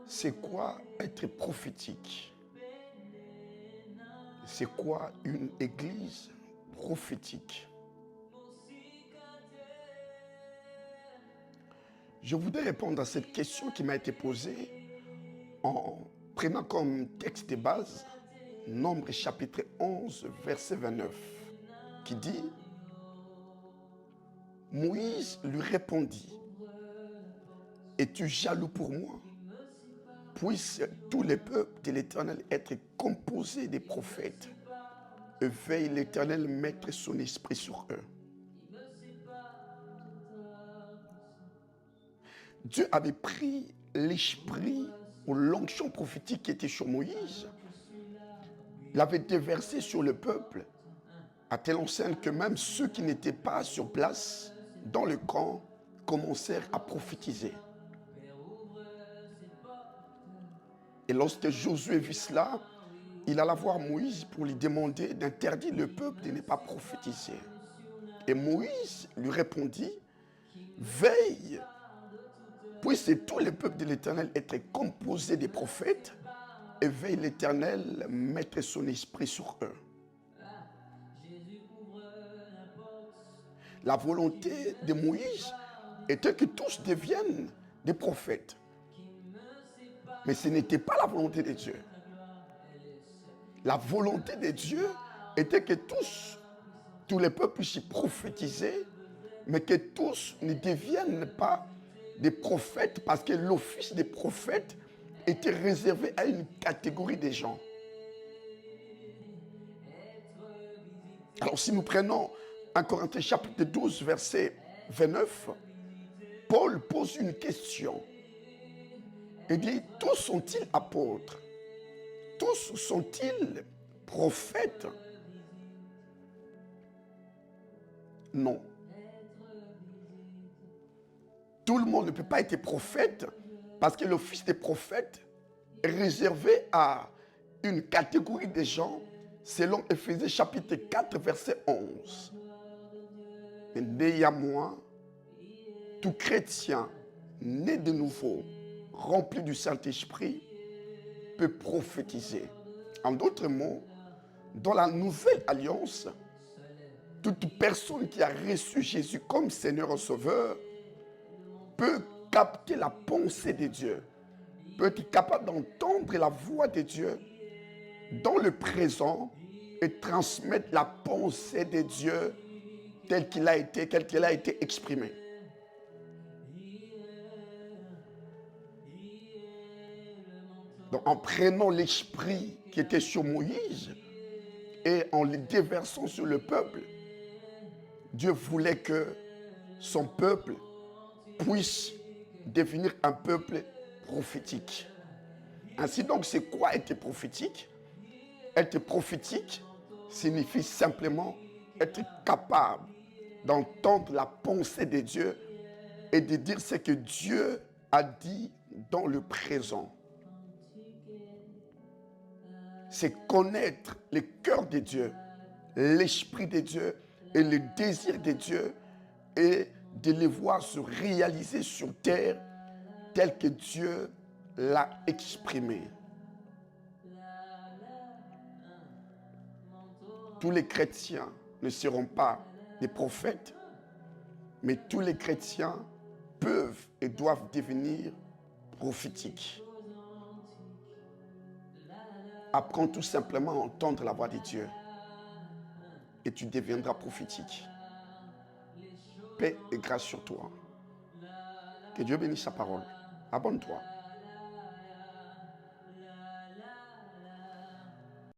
C'est quoi être prophétique? C'est quoi une église prophétique? Je voudrais répondre à cette question qui m'a été posée en prenant comme texte de base Nombre chapitre 11, verset 29, qui dit: Moïse lui répondit: Es-tu jaloux pour moi? Puissent tous les peuples de l'Éternel être composés des prophètes, et veille l'Éternel mettre son esprit sur eux. Dieu avait pris l'esprit ou l'onction prophétique qui était sur Moïse, l'avait déversé sur le peuple, à telle enseigne que même ceux qui n'étaient pas sur place dans le camp commencèrent à prophétiser. Et lorsque Josué vit cela, il alla voir Moïse pour lui demander d'interdire le peuple de ne pas prophétiser. Et Moïse lui répondit: Veille, puisse tout le peuple de l'Éternel être composé des prophètes, et veille l'Éternel mettre son esprit sur eux. La volonté de Moïse était que tous deviennent des prophètes. Mais ce n'était pas la volonté de Dieu. La volonté de Dieu était que tous les peuples puissent prophétiser, mais que tous ne deviennent pas des prophètes, parce que l'office des prophètes était réservé à une catégorie de gens. Alors si nous prenons 1 Corinthiens chapitre 12, verset 29, Paul pose une question. Il dit: tous sont-ils apôtres? Tous sont-ils prophètes? Non. Tout le monde ne peut pas être prophète, parce que l'office des prophètes est réservé à une catégorie de gens, selon Éphésiens chapitre 4, verset 11. Mais néanmoins, tout chrétien né de nouveau, rempli du Saint-Esprit, peut prophétiser. En d'autres mots, dans la nouvelle alliance, toute personne qui a reçu Jésus comme Seigneur et Sauveur peut capter la pensée de Dieu, peut être capable d'entendre la voix de Dieu dans le présent et transmettre la pensée de Dieu telle qu'elle a été exprimée. Donc, en prenant l'esprit qui était sur Moïse et en le déversant sur le peuple, Dieu voulait que son peuple puisse devenir un peuple prophétique. Ainsi donc, c'est quoi être prophétique? Être prophétique signifie simplement être capable d'entendre la pensée de Dieu et de dire ce que Dieu a dit dans le présent. C'est connaître le cœur de Dieu, l'esprit de Dieu et le désir de Dieu, et de les voir se réaliser sur terre tel que Dieu l'a exprimé. Tous les chrétiens ne seront pas des prophètes, mais tous les chrétiens peuvent et doivent devenir prophétiques. Apprends tout simplement à entendre la voix de Dieu et tu deviendras prophétique. Paix et grâce sur toi. Que Dieu bénisse sa parole. Abonne-toi.